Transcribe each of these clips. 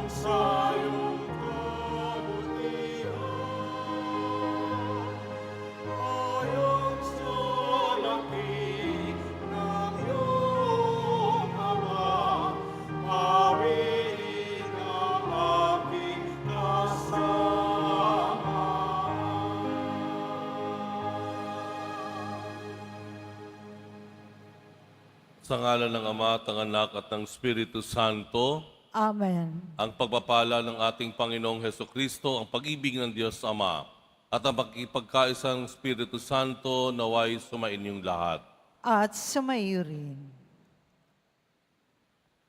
sa iyong kabutihan. Ayon sa laki ng iyong awa, pawin ang aking kasama. Sa ngalan ng Ama at ng Anak at ng Espiritu Santo, Amen. ang pagpapala ng ating Panginoong Hesukristo, ang pag-ibig ng Diyos Ama, at ang pagkipagkaisa ng Espiritu Santo naway sumainyong lahat. At sumayo rin.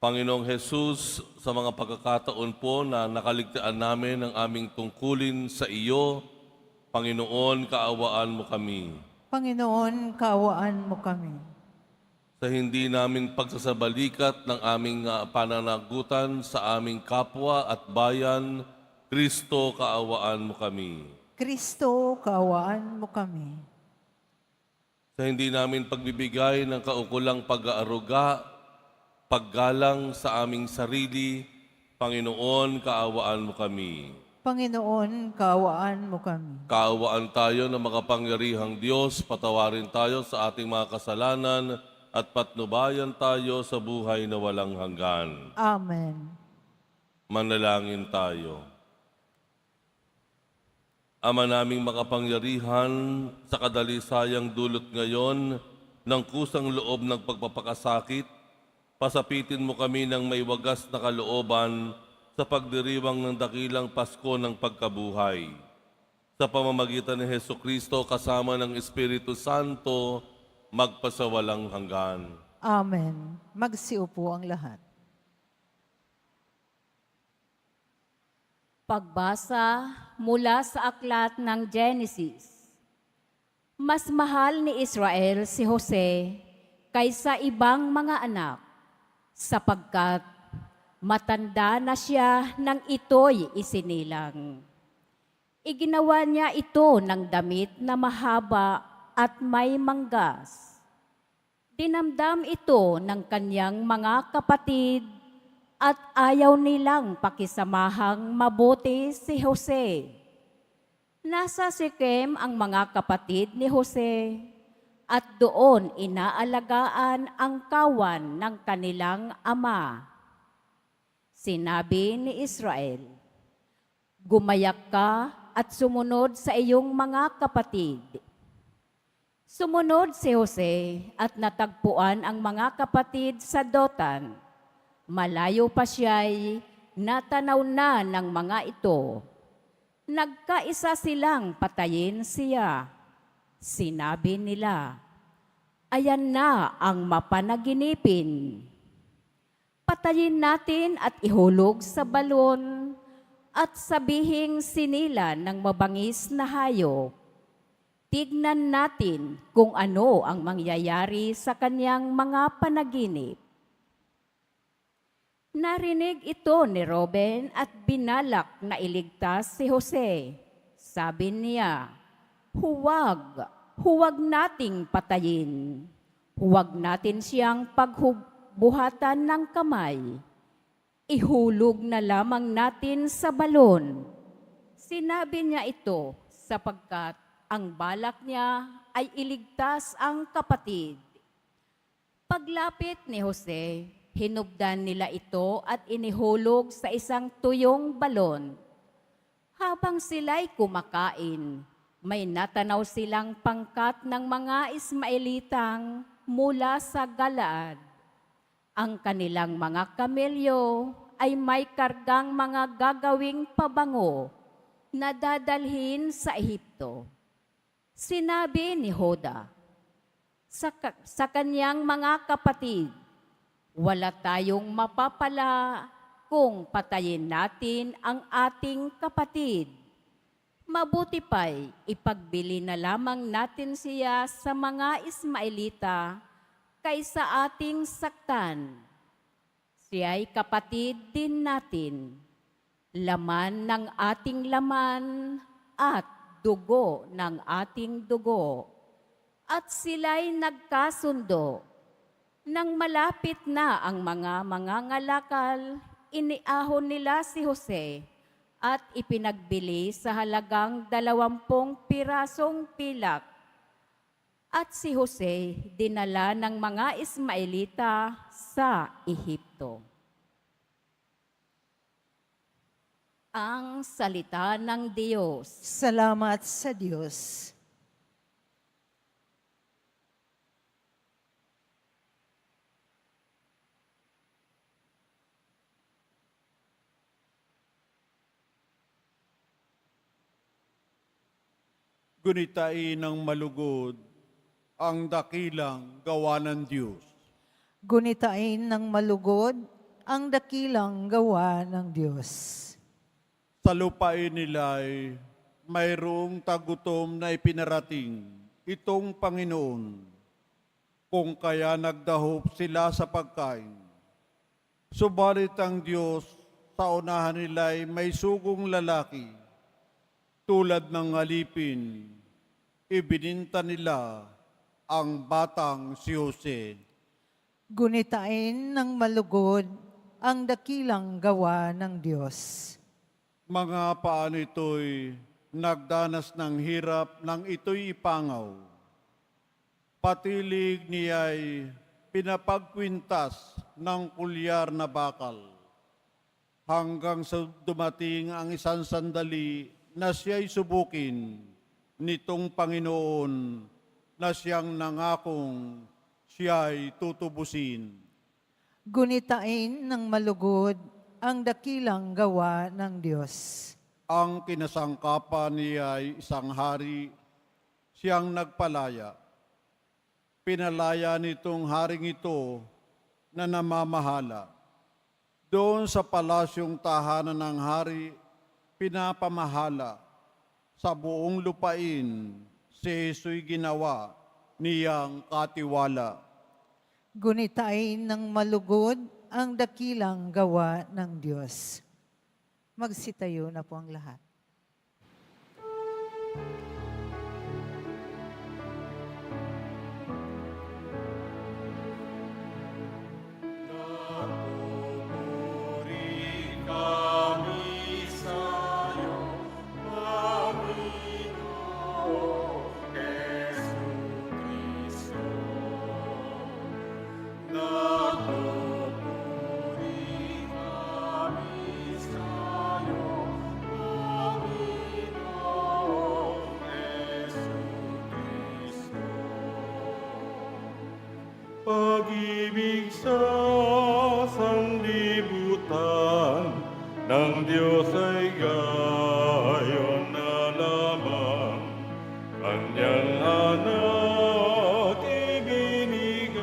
Panginoong Jesus, sa mga pagkakataon po na nakaligtaan namin ang aming tungkulin sa iyo, Panginoon, kaawaan mo kami. Panginoon, kaawaan mo kami. Sa hindi namin pagsasabalikat ng aming pananagutan sa aming kapwa at bayan, Kristo, kaawaan mo kami. Kristo, kaawaan mo kami. Sa hindi namin pagbibigay ng kaukulang pag-aaruga, paggalang sa aming sarili, Panginoon, kaawaan mo kami. Panginoon, kaawaan mo kami. Kaawaan tayo ng makapangyarihang Diyos, patawarin tayo sa ating mga kasalanan, at patnubayan tayo sa buhay na walang hanggan. Amen. Manalangin tayo. Ama naming makapangyarihan, sa kadalisayang dulot ngayon ng kusang loob ng pagpapakasakit, pasapitin mo kami ng may wagas na kalooban sa pagdiriwang ng dakilang Pasko ng pagkabuhay. Sa pamamagitan ni Hesukristo kasama ng Espiritu Santo, magpasawalang hanggan. Amen. Magsiupo ang lahat. Pagbasa mula sa aklat ng Genesis. Mas mahal ni Israel si Jose kaysa ibang mga anak, sapagkat matanda na siya nang ito'y isinilang. Iginawa niya ito ng damit na mahaba at may manggas. Dinamdam ito ng kanyang mga kapatid at ayaw nilang pakisamahang mabuti si Jose. Nasa Sikem ang mga kapatid ni Jose at doon inaalagaan ang kawan ng kanilang ama. Sinabi ni Israel, "Gumayak ka at sumunod sa iyong mga kapatid." Sumunod si Jose at natagpuan ang mga kapatid sa Dotan. Malayo pa siya'y natanaw na ng mga ito. Nagkaisa silang patayin siya. Sinabi nila, "Ayan na ang mapanaginipin. Patayin natin at ihulog sa balon at sabihing sinila ng mabangis na hayop. Tignan natin kung ano ang mangyayari sa kanyang mga panaginip." Narinig ito ni Reuben at binalak na iligtas si Jose. Sabi niya, huwag nating patayin. Huwag natin siyang pagbuhatan ng kamay. Ihulog na lamang natin sa balon. Sinabi niya ito sapagkat ang balak niya ay iligtas ang kapatid. Paglapit ni Jose, hinubdan nila ito at inihulog sa isang tuyong balon. Habang sila'y kumakain, may natanaw silang pangkat ng mga Ismaelitang mula sa Galaad. Ang kanilang mga kamelyo ay may kargang mga gagawing pabango na dadalhin sa Ehipto. Sinabi ni Hoda sa kanyang mga kapatid, "Wala tayong mapapala kung patayin natin ang ating kapatid. Mabuti pa'y ipagbili na lamang natin siya sa mga Ismaelita kaysa ating saktan. Siya'y kapatid din natin, laman ng ating laman at dugo ng ating dugo." At sila'y nagkasundo. Nang malapit na ang mga mangangalakal, iniahon nila si Jose at ipinagbili sa halagang 20 pirasong pilak. At si Jose dinala ng mga Ismaelita sa Ehipto. Ang salita ng Diyos. Salamat sa Diyos. Gunitain ng malugod ang dakilang gawa ng Diyos. Gunitain ng malugod ang dakilang gawa ng Diyos. Sa lupain nila'y mayroong tagutom na ipinarating itong Panginoon, kung kaya nagdahop sila sa pagkain. Subalit ang Diyos sa unahan nila'y may sugong lalaki, tulad ng alipin, ibininta nila ang batang si Jose. Gunitain ng malugod ang dakilang gawa ng Diyos. Mga paano ito'y nagdanas ng hirap nang ito'y ipangaw. Patilig niya'y pinapagkwintas ng kulyar na bakal, hanggang sa dumating ang isang sandali na siya'y subukin nitong Panginoon na siyang nangakong siya'y tutubusin. Gunitain ng malugod ang dakilang gawa ng Diyos. Ang kinasangkapan niya ay isang hari, siyang nagpalaya. Pinalaya nitong haring ito na namamahala. Doon sa palasyong tahanan ng hari, pinapamahala sa buong lupain, si Jesu'y ginawa niyang katiwala. Gunitain ng malugod ang dakilang gawa ng Diyos. Magsitayo na po ang lahat. Puri kami sa'yo, Panginoon Jesucristo. Nagpupuri kami sa'yo, Panginoon Jesucristo. Pag-ibig sa sanlibutan ng Diyos ay gayon na lamang, Kanyang anak ibinigay,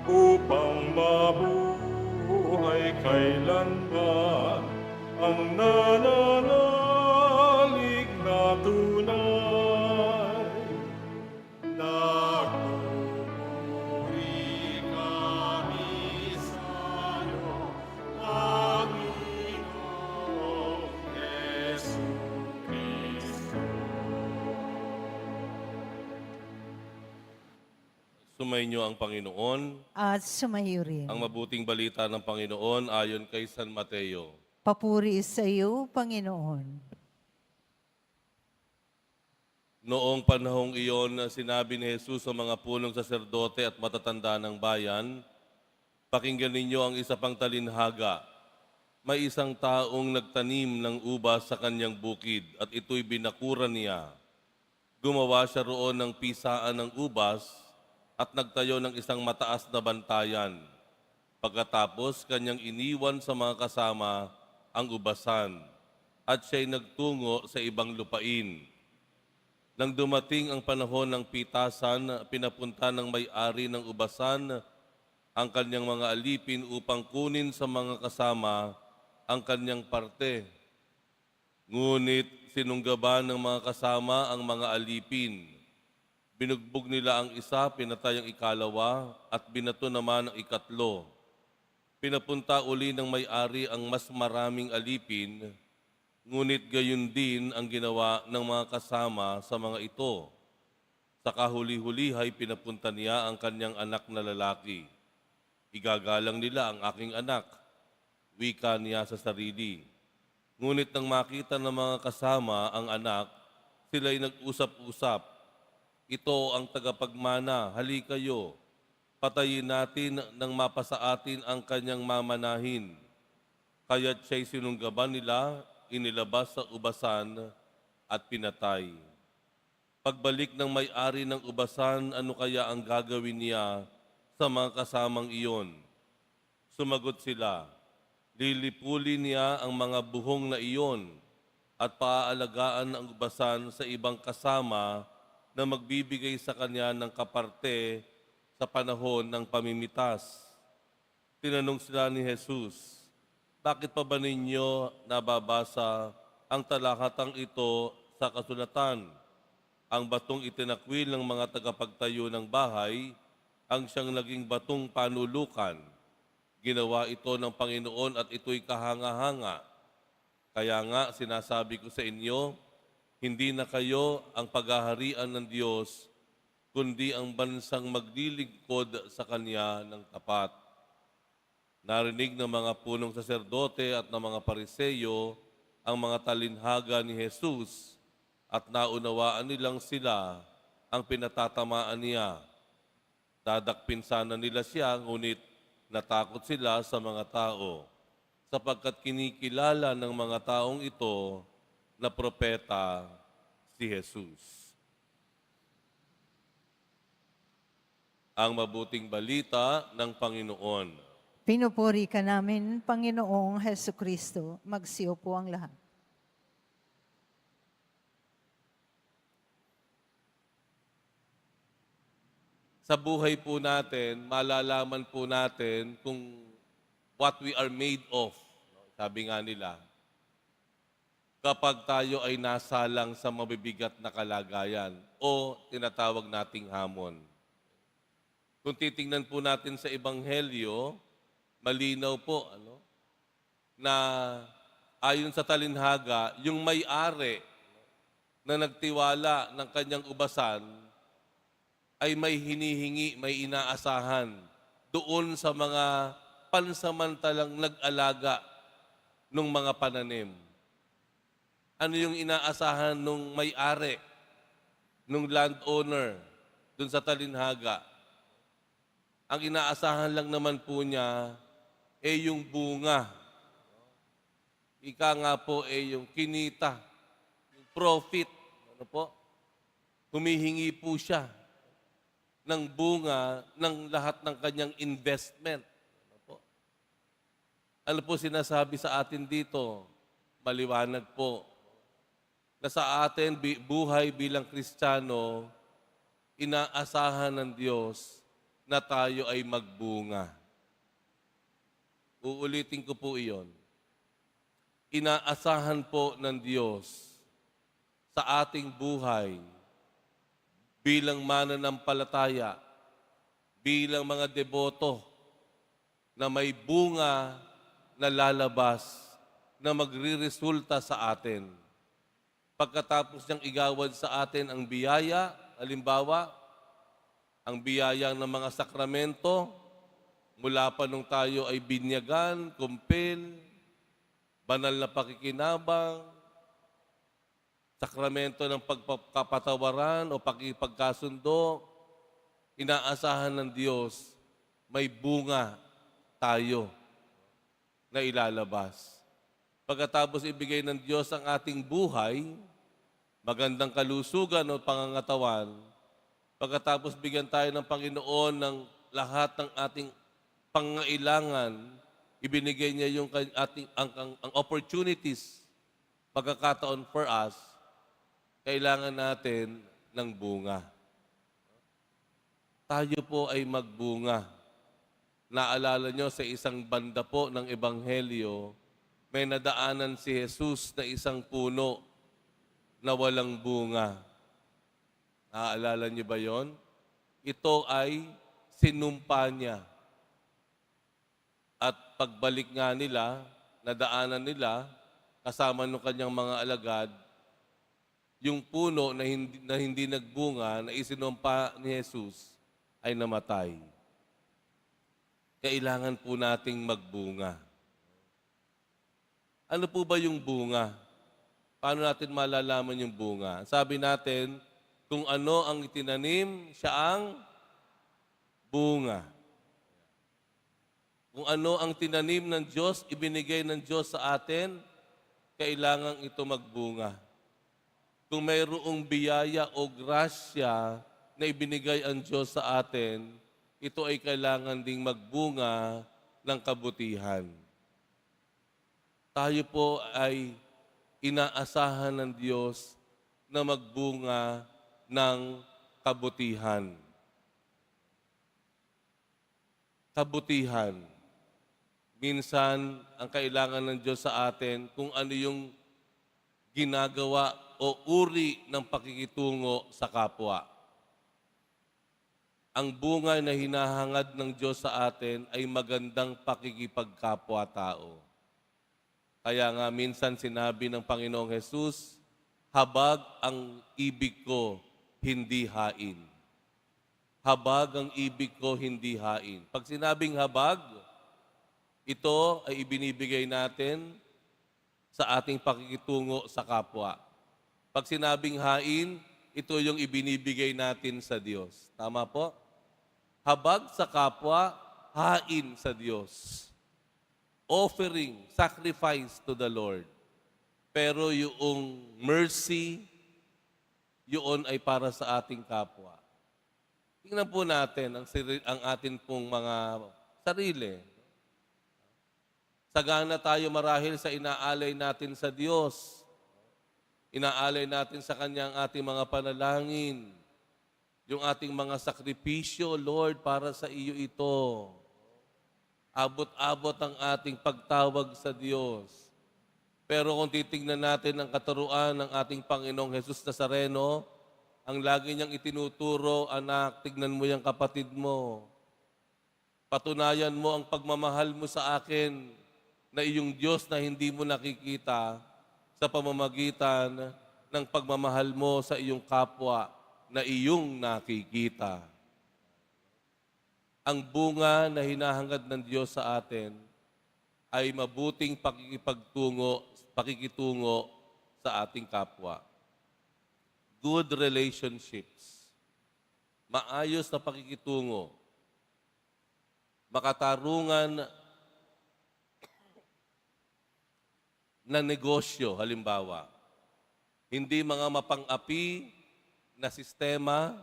upang mabuhay kailanman ang nananalig na tunay. Nagpupuri kami sa'yo, Panginoong Jesucristo. Sumainyo ang Panginoon. At sumayo rin. Ang mabuting balita ng Panginoon ayon kay San Mateo. Papuri sa iyo, Panginoon. Noong panahong iyon, sinabi ni Jesus sa mga punong saserdote at matatanda ng bayan, "Pakinggan ninyo ang isa pang talinhaga. May isang taong nagtanim ng ubas sa kanyang bukid at ito'y binakuran niya. Gumawa siya roon ng pisaan ng ubas at nagtayo ng isang mataas na bantayan. Pagkatapos, kanyang iniwan sa mga kasama ang ubasan at siya'y nagtungo sa ibang lupain. Nang dumating ang panahon ng pitasan, pinapunta ng may-ari ng ubasan ang kanyang mga alipin upang kunin sa mga kasama ang kanyang parte. Ngunit sinunggaban ng mga kasama ang mga alipin. Binugbog nila ang isa, pinatay ang ikalawa, at binato naman ang ikatlo. Pinapunta uli ng may-ari ang mas maraming alipin, ngunit gayon din ang ginawa ng mga kasama sa mga ito. Sa kahuli-hulihay, pinapunta niya ang kanyang anak na lalaki. Igagalang nila ang aking anak, wika niya sa sarili. Ngunit nang makita ng mga kasama ang anak, sila'y nag-usap-usap. Ito ang tagapagmana, hali kayo, patayin natin nang mapasa atin ang kanyang mamanahin. Kaya't siya'y sinunggaban nila, inilabas sa ubasan at pinatay. Pagbalik ng may-ari ng ubasan, ano kaya ang gagawin niya sa mga kasamang iyon? Sumagot sila, lilipulin niya ang mga buhong na iyon at paaalagaan ang ubasan sa ibang kasama na magbibigay sa kanya ng kaparte sa panahon ng pamimitas. Tinanong sila ni Jesus, bakit pa ba ninyo nababasa ang talakatang ito sa kasulatan? Ang batong itinakwil ng mga tagapagtayo ng bahay ang siyang naging batong panulukan. Ginawa ito ng Panginoon at ito'y kahanga-hanga. Kaya nga sinasabi ko sa inyo, hindi na kayo ang paghaharian ng Diyos, kundi ang bansang maglilingkod sa Kanya ng tapat. Narinig ng mga punong saserdote at ng mga pariseyo ang mga talinhaga ni Jesus at naunawaan nilang sila ang pinatatamaan niya. Dadakpin sana nila siya, ngunit natakot sila sa mga tao, sapagkat kinikilala ng mga taong ito na propeta si Jesus. Ang mabuting balita ng Panginoon. Pinupuri ka namin, Panginoong Heso Kristo. Magsiyo po ang lahat. Sa buhay po natin, malalaman po natin kung what we are made of. Sabi nga nila, kapag tayo ay nasalang sa mabibigat na kalagayan o tinatawag nating hamon. Kung titingnan po natin sa Ebanghelyo, malinaw po na ayon sa talinhaga, yung may-ari na nagtiwala ng kanyang ubasan ay may hinihingi, may inaasahan doon sa mga pansamantalang nag-alaga ng mga pananim. Ano yung inaasahan nung may-ari, nung landowner, doon sa talinhaga? Ang inaasahan lang naman po niya yung bunga. Ika nga po yung kinita, yung profit. Ano po? Humihingi po siya ng bunga ng lahat ng kanyang investment. Ano po sinasabi sa atin dito? Maliwanag po na sa atin buhay bilang Kristiyano, inaasahan ng Diyos na tayo ay magbunga. Uulitin ko po iyon. Inaasahan po ng Diyos sa ating buhay bilang mananampalataya, bilang mga deboto na may bunga na lalabas na magriresulta sa atin. Pagkatapos niyang igawad sa atin ang biyaya, halimbawa, ang biyaya ng mga sakramento, mula pa nung tayo ay binyagan, kumpil, banal na pakikinabang, sakramento ng pagkapatawaran o pakipagkasundo, inaasahan ng Diyos, may bunga tayo na ilalabas. Pagkatapos ibigay ng Diyos ang ating buhay, magandang kalusugan o pangangatawan, pagkatapos bigyan tayo ng Panginoon ng lahat ng ating pangailangan, ibinigay niya yung ang opportunities, pagkakataon for us, kailangan natin ng bunga. Tayo po ay magbunga. Naalala nyo sa isang banda po ng Ebanghelyo, may nadaanan si Jesus na isang puno na walang bunga. Naalala nyo ba yon? Ito ay sinumpa niya. At pagbalik nga nila, nadaanan nila, kasama ng kanyang mga alagad, yung puno na hindi nagbunga, na isinumpa ni Jesus, ay namatay. kailangan po nating magbunga. Ano po ba yung bunga? Paano natin malalaman yung bunga? Sabi natin, kung ano ang itinanim, siya ang bunga. Kung ano ang tinanim ng Diyos, ibinigay ng Diyos sa atin, kailangan ito magbunga. Kung mayroong biyaya o grasya na ibinigay ang Diyos sa atin, ito ay kailangan ding magbunga ng kabutihan. Tayo po ay inaasahan ng Diyos na magbunga ng kabutihan. Kabutihan. Minsan, ang kailangan ng Diyos sa atin, kung ano yung ginagawa o uri ng pakikitungo sa kapwa. Ang bunga na hinahangad ng Diyos sa atin ay magandang pakikipagkapwa-tao. Kaya nga minsan sinabi ng Panginoong Jesus, habag ang ibig ko, hindi hain. Habag ang ibig ko, hindi hain. Pag sinabing habag, ito ay ibinibigay natin sa ating pakikitungo sa kapwa. Pag sinabing hain, ito yung ibinibigay natin sa Diyos. Tama po? Habag sa kapwa, hain sa Diyos. Offering, sacrifice to the Lord. Pero yung mercy, yun ay para sa ating kapwa. Tingnan po natin ang atin pong mga sarili. Sagana tayo marahil sa inaalay natin sa Diyos. Inaalay natin sa Kanya ang ating mga panalangin. Yung ating mga sakripisyo, Lord, para sa iyo ito. Abot-abot ang ating pagtawag sa Diyos. Pero kung titingnan natin ang katuruan ng ating Panginoong Jesus Nazareno, ang lagi niyang itinuturo, anak, tignan mo yung kapatid mo. Patunayan mo ang pagmamahal mo sa akin na iyong Diyos na hindi mo nakikita sa pamamagitan ng pagmamahal mo sa iyong kapwa na iyong nakikita. Ang bunga na hinahangad ng Diyos sa atin ay mabuting pakikitungo sa ating kapwa. Good relationships. Maayos na pakikitungo. Makatarungan na negosyo, halimbawa. Hindi mga mapang-api na sistema,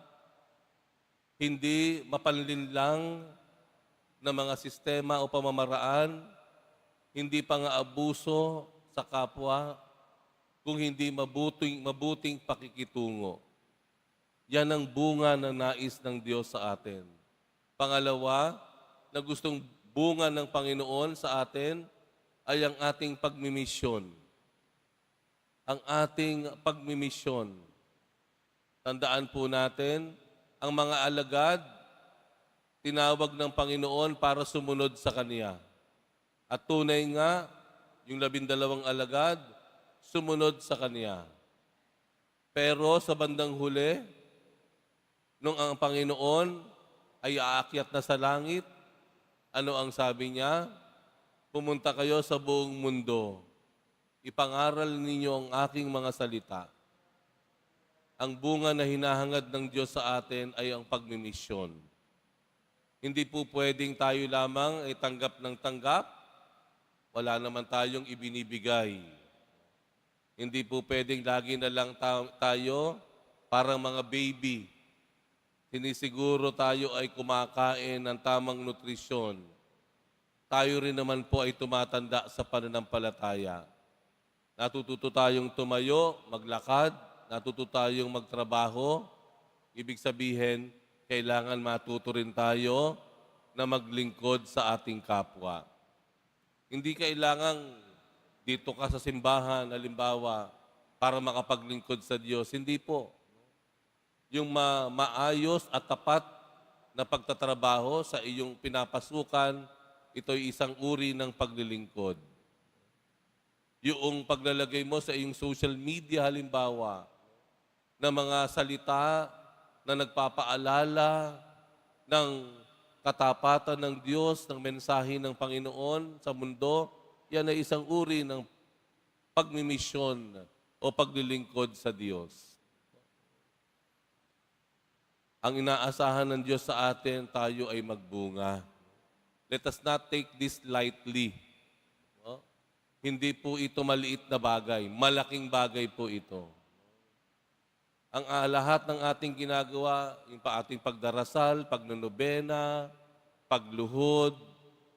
hindi mapanlinlang na mga sistema o pamamaraan, hindi pang-aabuso sa kapwa, kung hindi mabuting pakikitungo. Yan ang bunga na nais ng Diyos sa atin. Pangalawa, na gustong bunga ng Panginoon sa atin ay ang ating pagmimisyon. Ang ating pagmimisyon. Tandaan po natin, ang mga alagad, tinawag ng Panginoon para sumunod sa Kanya. At tunay nga, yung 12 alagad, sumunod sa Kanya. Pero sa bandang huli, nung ang Panginoon ay aakyat na sa langit, ano ang sabi niya? Pumunta kayo sa buong mundo. Ipangaral ninyo ang aking mga salita. Ang bunga na hinahangad ng Diyos sa atin ay ang pagmimisyon. Hindi po pwedeng tayo lamang ay tanggap ng tanggap. Wala naman tayong ibinibigay. Hindi po pwedeng lagi na lang tayo parang mga baby. Sinisiguro tayo ay kumakain ng tamang nutrisyon. Tayo rin naman po ay tumatanda sa pananampalataya. Natututo tayong tumayo, maglakad, natututo tayong magtrabaho. Ibig sabihin, kailangan matuto rin tayo na maglingkod sa ating kapwa. Hindi kailangang dito ka sa simbahan, halimbawa, para makapaglingkod sa Diyos. Hindi po. Yung maayos at tapat na pagtatrabaho sa iyong pinapasukan, ito'y isang uri ng paglilingkod. Yung paglalagay mo sa iyong social media, halimbawa, na mga salita na nagpapaalala ng katapatan ng Diyos, ng mensahe ng Panginoon sa mundo, yan ay isang uri ng pagmimisyon o paglilingkod sa Diyos. Ang inaasahan ng Diyos sa atin, tayo ay magbunga. Let us not take this lightly. No? Hindi po ito maliit na bagay. Malaking bagay po ito. Ang lahat ng ating ginagawa, yung ating pagdarasal, pagnonobena, pagluhod,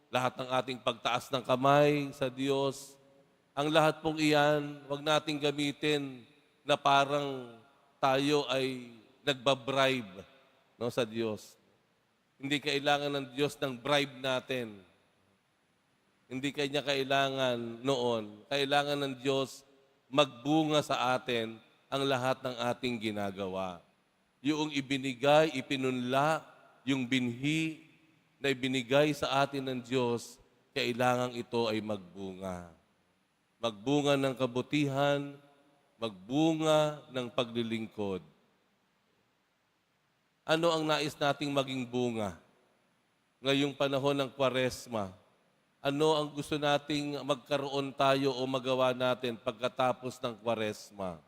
lahat ng ating pagtaas ng kamay sa Diyos, ang lahat pong iyan, wag nating gamitin na parang tayo ay nagbabribe, no, sa Diyos. Hindi kailangan ng Diyos ng bribe natin. Hindi kanya kailangan noon. Kailangan ng Diyos magbunga sa atin ang lahat ng ating ginagawa. Yung ibinigay, ipinunla, yung binhi na ibinigay sa atin ng Diyos, kailangan ito ay magbunga. Magbunga ng kabutihan, magbunga ng paglilingkod. Ano ang nais nating maging bunga? Ngayong panahon ng Kwaresma, ano ang gusto nating magkaroon tayo o magawa natin pagkatapos ng Kwaresma?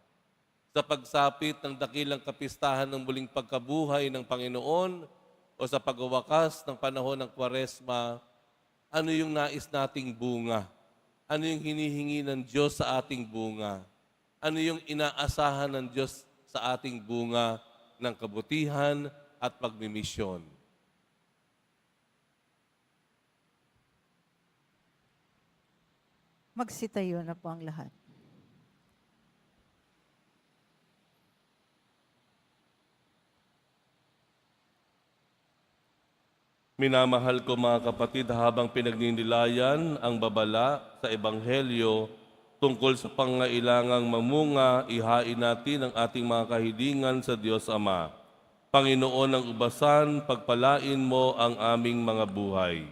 Sa pagsapit ng dakilang kapistahan ng muling pagkabuhay ng Panginoon o sa pagwawakas ng panahon ng Kwaresma, ano yung nais nating bunga? Ano yung hinihingi ng Diyos sa ating bunga? Ano yung inaasahan ng Diyos sa ating bunga ng kabutihan at pagmimisyon? Magsitayo na po ang lahat. Minamahal ko mga kapatid, habang pinagninilayan ang babala sa Ebanghelyo tungkol sa pangailangang mamunga, ihain natin ang ating mga kahilingan sa Diyos Ama. Panginoon ng ubasan, pagpalain mo ang aming mga buhay.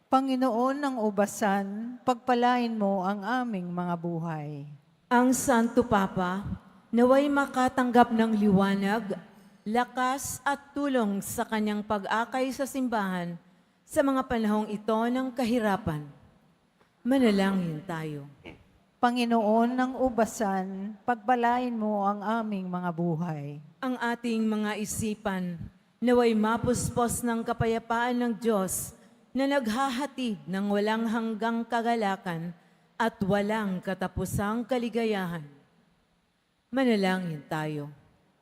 Panginoon ng ubasan, pagpalain mo ang aming mga buhay. Ang Santo Papa, naway makatanggap ng liwanag, lakas at tulong sa kanyang pag-akay sa simbahan sa mga panahong ito ng kahirapan. Manalangin tayo. Panginoon ng ubasan, pagpalain mo ang aming mga buhay. Ang ating mga isipan, naway mapuspos ng kapayapaan ng Diyos na naghahatid ng walang hanggang kagalakan at walang katapusang kaligayahan. Manalangin tayo.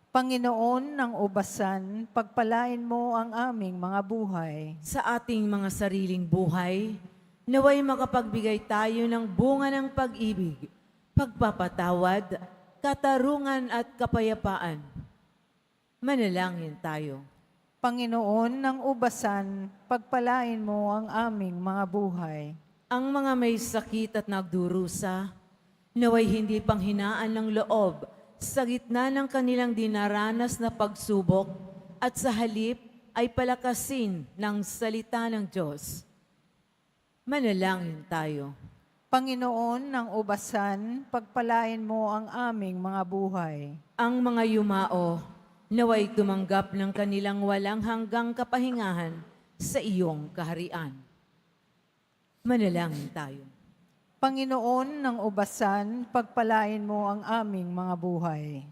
Panginoon ng ubasan, pagpalain mo ang aming mga buhay. Sa ating mga sariling buhay, naway makapagbigay tayo ng bunga ng pag-ibig, pagpapatawad, katarungan at kapayapaan. Manalangin tayo. Panginoon ng ubasan, pagpalain mo ang aming mga buhay. Ang mga may sakit at nagdurusa, naway hindi panghinaan ng loob sa gitna ng kanilang dinaranas na pagsubok at sa halip ay palakasin ng salita ng Diyos. Manalangin tayo. Panginoon ng ubasan, pagpalain mo ang aming mga buhay. Ang mga yumao, naway tumanggap ng kanilang walang hanggang kapahingahan sa iyong kaharian. Manalangin tayo. Panginoon ng ubasan, pagpalain mo ang aming mga buhay.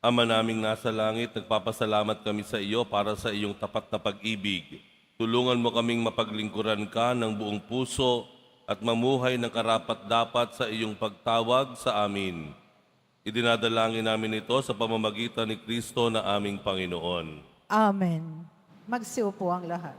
Ama naming nasa langit, nagpapasalamat kami sa iyo para sa iyong tapat na pag-ibig. Tulungan mo kaming mapaglingkuran ka ng buong puso at mamuhay ng karapat-dapat sa iyong pagtawag sa amin. Idinadalangin namin ito sa pamamagitan ni Kristo na aming Panginoon. Amen. Magsiupo ang lahat.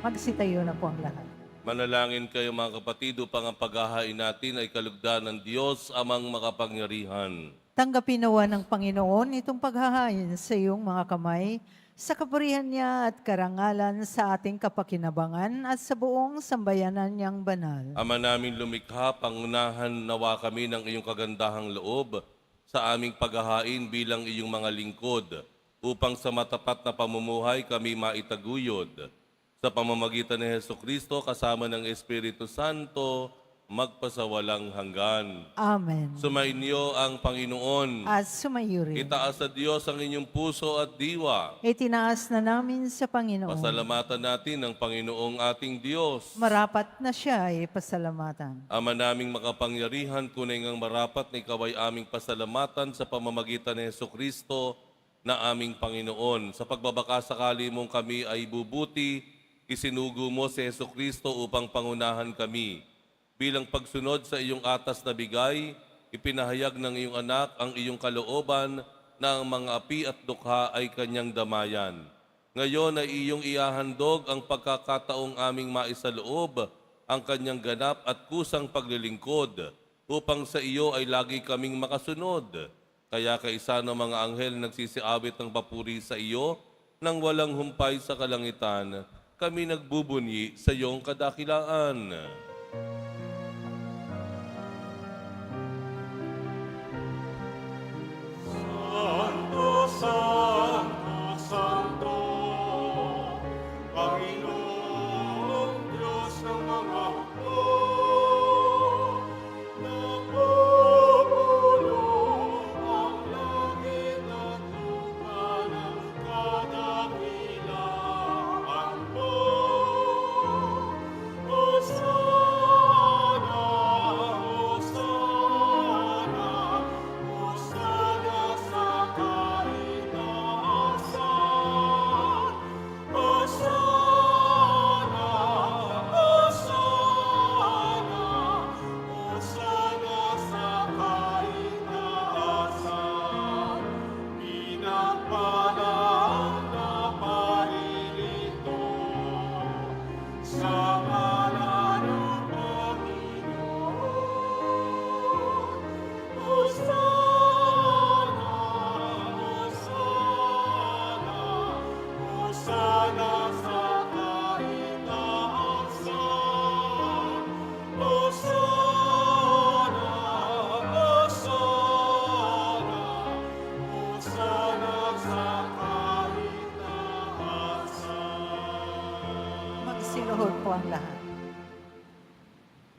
Magsitayo na po ang lahat. Manalangin kayo mga kapatid upang ang paghahain natin ay kalugdan ng Diyos amang makapangyarihan. Tanggapin nawa ng Panginoon itong paghahain sa iyong mga kamay, sa kapurihan niya at karangalan sa ating kapakinabangan at sa buong sambayanan niyang banal. Ama namin lumikha, pangunahan nawa kami ng iyong kagandahang loob sa aming paghahain bilang iyong mga lingkod, upang sa matapat na pamumuhay kami maitaguyod. Sa pamamagitan ni Hesukristo kasama ng Espiritu Santo, magpasawalang hanggan. Amen. Sumainyo ang Panginoon. At sumayo rin. Itaas sa Diyos ang inyong puso at diwa. Itinaas na namin sa Panginoon. Pasalamatan natin ang Panginoong ating Diyos. Marapat na siya ay pasalamatan. Ama naming makapangyarihan, tunay ngang marapat na ikaw ay aming pasalamatan sa pamamagitan ni Hesukristo na aming Panginoon. Sa pagbabakasakali mong kami ay bubuti, isinugo mo si Hesukristo upang pangunahan kami. Bilang pagsunod sa iyong atas na bigay, ipinahayag ng iyong anak ang iyong kalooban na ang mga api at dukha ay kanyang damayan. Ngayon ay iyong ihahandog ang pagkakataong aming maisaloob ang kanyang ganap at kusang paglilingkod, upang sa iyo ay lagi kaming makasunod. Kaya kaisa ng mga anghel nagsisiawit ng papuri sa iyo, nang walang humpay sa kalangitan, kami nagbubunyi sa iyong kadakilaan. Santo, Santo, Santo, Panginoong Diyos ng mga hukbo, napupuno ang langit at lupa ng kadakilaan mo. Hosana, Hosana, Hosana sa kaitaasan. Hosana, Hosana, Hosana sa kaitaasan. Pinagpala ang naparirito sa ngalan ng Panginoon. Hosana, Hosana, Hosana sa kaitaasan. Hosana, Hosana, Hosana sa kaitaasan. Magsiluhod po ang lahat.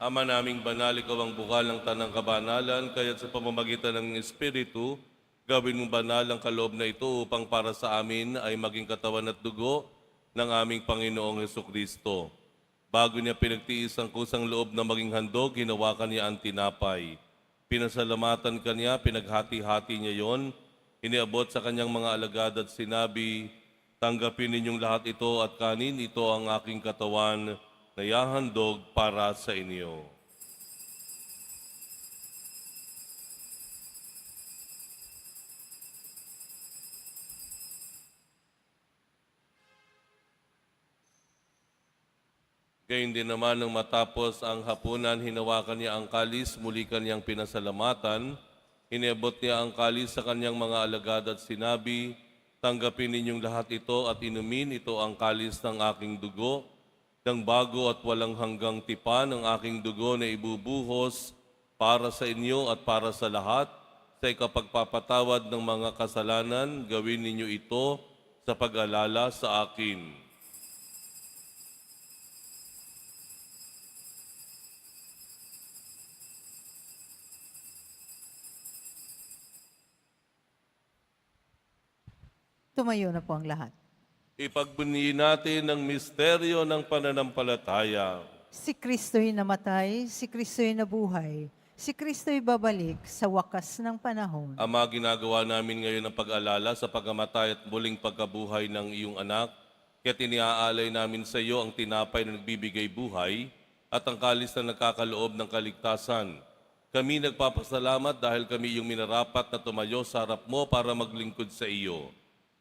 Ama naming banal, ikaw ang bukal ng tanang kabanalan, kaya't sa pamamagitan ng Espiritu, gawin mong banal ang kaloob na ito upang para sa amin ay maging katawan at dugo ng aming Panginoong Hesukristo. Bago niya pinagtiis ang kusang loob na maging handog, hinawakan niya ang tinapay. Pinasalamatan kanya, pinaghati-hati niya yon, iniabot sa kanyang mga alagad at sinabi, "Tanggapin ninyong lahat ito at kanin, ito ang aking katawan na ihahandog para sa inyo." Gayun din naman nang matapos ang hapunan, hinawakan niya ang kalis, muli kanyang pinasalamatan. Iniabot niya ang kalis sa kanyang mga alagad at sinabi, "Tanggapin ninyong lahat ito at inumin, ito ang kalis ng aking dugo, ng bago at walang hanggang tipan ng aking dugo na ibubuhos para sa inyo at para sa lahat, sa ikapagpapatawad ng mga kasalanan. Gawin ninyo ito sa pag-alala sa akin." Tumayo na po ang lahat. Ipagbunyi natin ang misteryo ng pananampalataya. Si Kristo'y namatay, si Kristo'y nabuhay, si Kristo'y babalik sa wakas ng panahon. Ama, ginagawa namin ngayon ang pag-alala sa pagkamatay at muling pagkabuhay ng iyong anak, kaya't iniaalay namin sa iyo ang tinapay na nagbibigay buhay at ang kalis na nagkakaloob ng kaligtasan. Kami nagpapasalamat dahil kami iyong minarapat na tumayo sa harap mo para maglingkod sa iyo.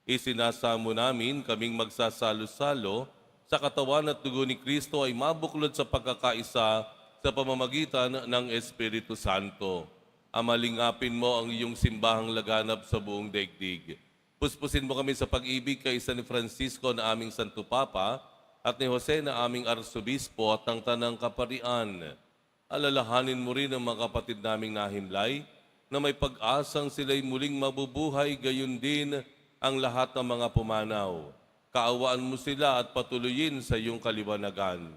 Isinasamo namin kaming magsasalo-salo sa katawan at dugo ni Kristo ay mabuklod sa pagkakaisa sa pamamagitan ng Espiritu Santo. Amalingapin mo ang iyong simbahang laganap sa buong daigdig. Puspusin mo kami sa pag-ibig kay San Francisco na aming Santo Papa at ni Jose na aming Arsobispo at ng Tanang Kaparian. Alalahanin mo rin ang mga kapatid naming nahimlay na may pag-asang sila'y muling mabubuhay, gayon din ang lahat ng mga pumanaw. Kaawaan mo sila at patuloyin sa iyong kaliwanagan.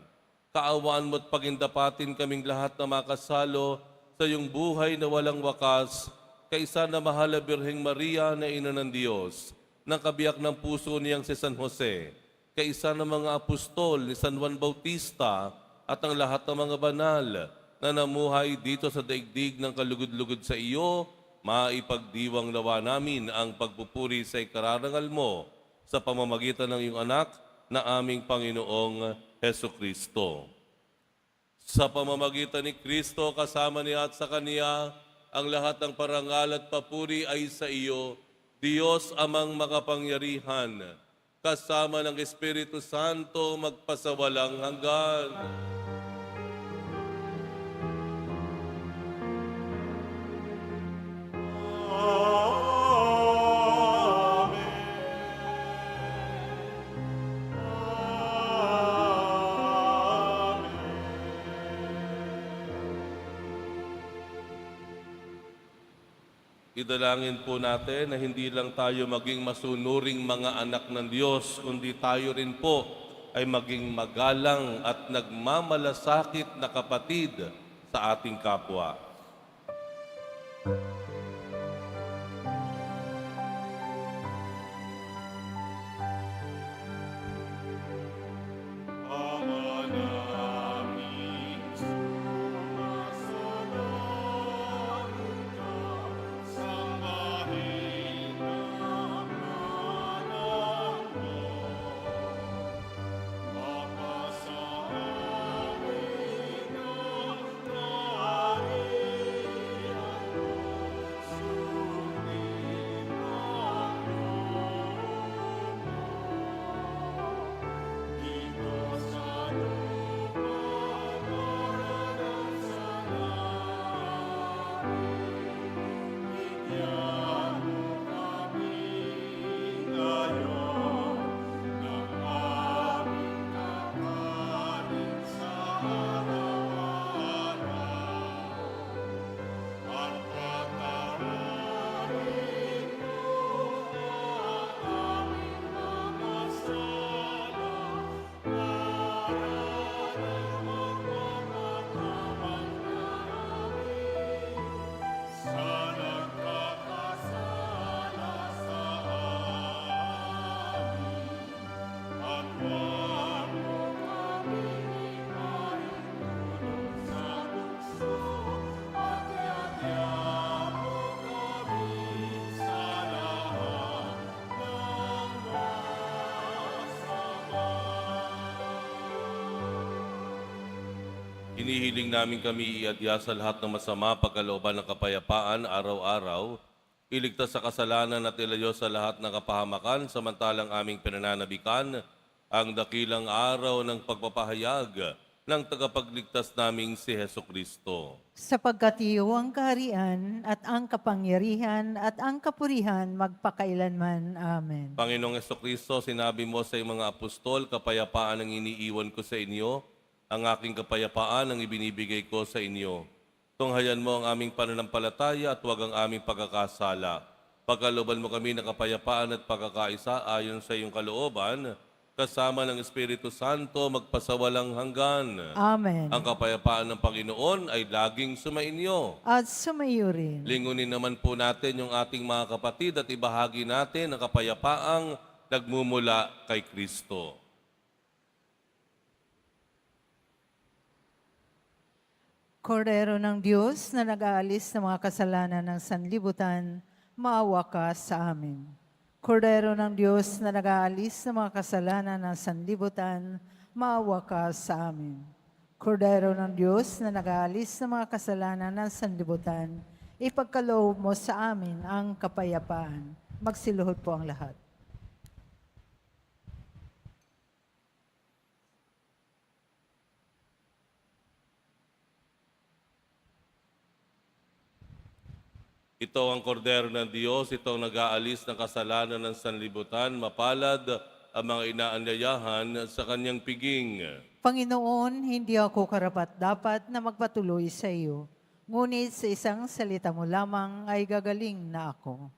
Kaawaan mo at pagindapatin kaming lahat na makasalo sa iyong buhay na walang wakas, kaisa na mahal na Birheng Maria na Ina ng Diyos, ng kabiyak ng puso niyang si San Jose, kaisa ng mga apostol ni San Juan Bautista at ang lahat ng mga banal na namuhay dito sa daigdig ng kalugod-lugod sa iyo, maipagdiwang nawa namin ang pagpupuri sa ikararangal mo sa pamamagitan ng iyong anak na aming Panginoong Hesukristo. Sa pamamagitan ni Kristo, kasama niya at sa Kaniya, ang lahat ng parangal at papuri ay sa iyo, Diyos amang makapangyarihan, kasama ng Espiritu Santo magpasawalang hanggan. Idalangin po natin na hindi lang tayo maging masunuring mga anak ng Diyos, kundi tayo rin po ay maging magalang at nagmamalasakit na kapatid sa ating kapwa. Ama naming sumasalangit ka, sambahin ang ngalan mo. Mapasahalin ang kaharian mo, sundin ang loob mo. Dito sa lupa para sa langit, bigyan mo kami ngayon ng aming kakanin sa araw-araw. At patawarin mo ang aming mga sala, nararamang mamakamang namin sa nagkakasala sa amin. At huwag mo kaming ipaintulot sa tukso, at yadya mo kami sa lahat ng masama. Hinihiling namin kami iadya sa lahat ng masama pagkalooban ng kapayapaan araw-araw, iligtas sa kasalanan at ilayo sa lahat ng kapahamakan, samantalang aming pinananabikan ang dakilang araw ng pagpapahayag ng tagapagligtas naming si Hesukristo. Sapagkat iyo ang kaharian at ang kapangyarihan at ang kapurihan magpakailanman. Amen. Panginoong Hesukristo, sinabi mo sa iyong mga apostol, kapayapaan ang iniiwan ko sa inyo, ang aking kapayapaan ang ibinibigay ko sa inyo. Tunghayan mo ang aming pananampalataya at huwag ang aming pagkakasala. Pagkalooban mo kami ng kapayapaan at pagkakaisa ayon sa iyong kalooban, kasama ng Espiritu Santo magpasawalang hanggan. Amen. Ang kapayapaan ng Panginoon ay laging sumainyo. At sumayo rin. Lingunin naman po natin yung ating mga kapatid at ibahagi natin ang kapayapaang nagmumula kay Kristo. Kordero ng Diyos na nag-aalis ng mga kasalanan ng sanlibutan, maawa ka sa amin. Kordero ng Diyos na nag-aalis ng mga kasalanan ng sanlibutan, maawa ka sa amin. Kordero ng Diyos na nag-aalis ng mga kasalanan ng sanlibutan, ipagkaloob mo sa amin ang kapayapaan. Magsiluhod po ang lahat. Ito ang kordero ng Diyos, ito ang nag-aalis ng kasalanan ng sanlibutan. Mapalad ang mga inaanyayahan sa kanyang piging. Panginoon, hindi ako karapat-dapat na magpatuloy sa iyo. Ngunit sa isang salita mo lamang ay gagaling na ako.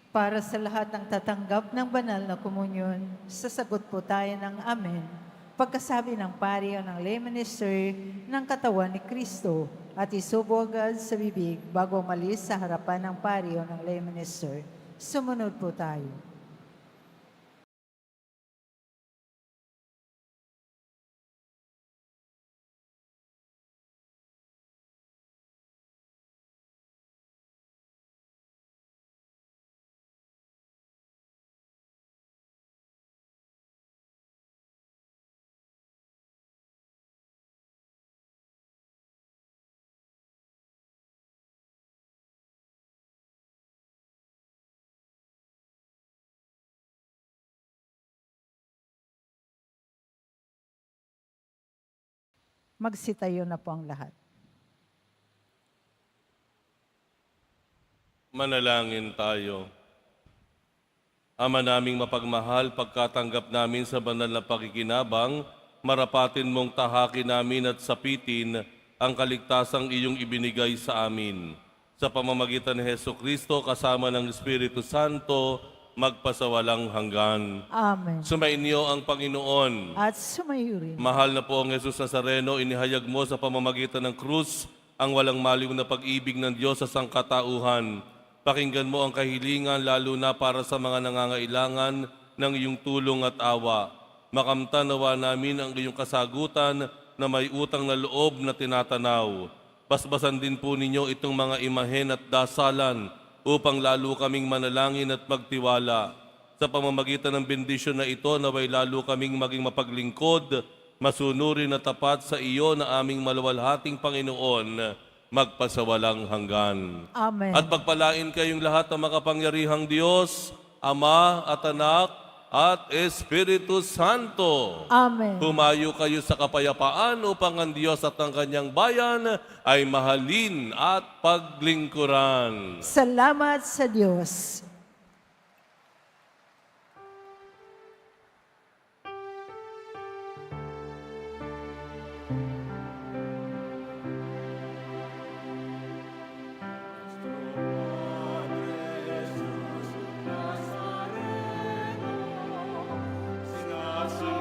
Para sa lahat ng tatanggap ng banal na komunyon, sasagot po tayo ng Amen. Pagkasabi ng pari o ng lay minister ng katawan ni Kristo at isubo agad sa bibig bago umalis sa harapan ng pari o ng lay minister. Sumunod po tayo. Magsitayo na po ang lahat. Manalangin tayo. Ama naming mapagmahal, pagkatanggap namin sa banal na pakikinabang, marapatin mong tahakin namin at sapitin ang kaligtasang iyong ibinigay sa amin. Sa pamamagitan ni Hesukristo kasama ng Espiritu Santo, magpasawalang hanggan. Amen. Sumainyo ang Panginoon. At sumayo rin. Mahal na po ang Jesus Nazareno, inihayag mo sa pamamagitan ng krus ang walang maliw na pag-ibig ng Diyos sa sangkatauhan. Pakinggan mo ang kahilingan lalo na para sa mga nangangailangan ng iyong tulong at awa. Makamtanawa namin ang iyong kasagutan na may utang na loob na tinatanaw. Basbasan din po ninyo itong mga imahen at dasalan upang lalo kaming manalangin at magtiwala. Sa pamamagitan ng bendisyon na ito, naway lalo kaming maging mapaglingkod, masunurin at tapat sa iyo na aming maluwalhating Panginoon, magpasawalang hanggan. Amen. At pagpalain kayong lahat ng makapangyarihang Diyos, Ama at Anak at Espiritu Santo. Amen. Humayo kayo sa kapayapaan upang ang Diyos at ang kanyang bayan ay mahalin at paglingkuran. Salamat sa Diyos. Nazareno,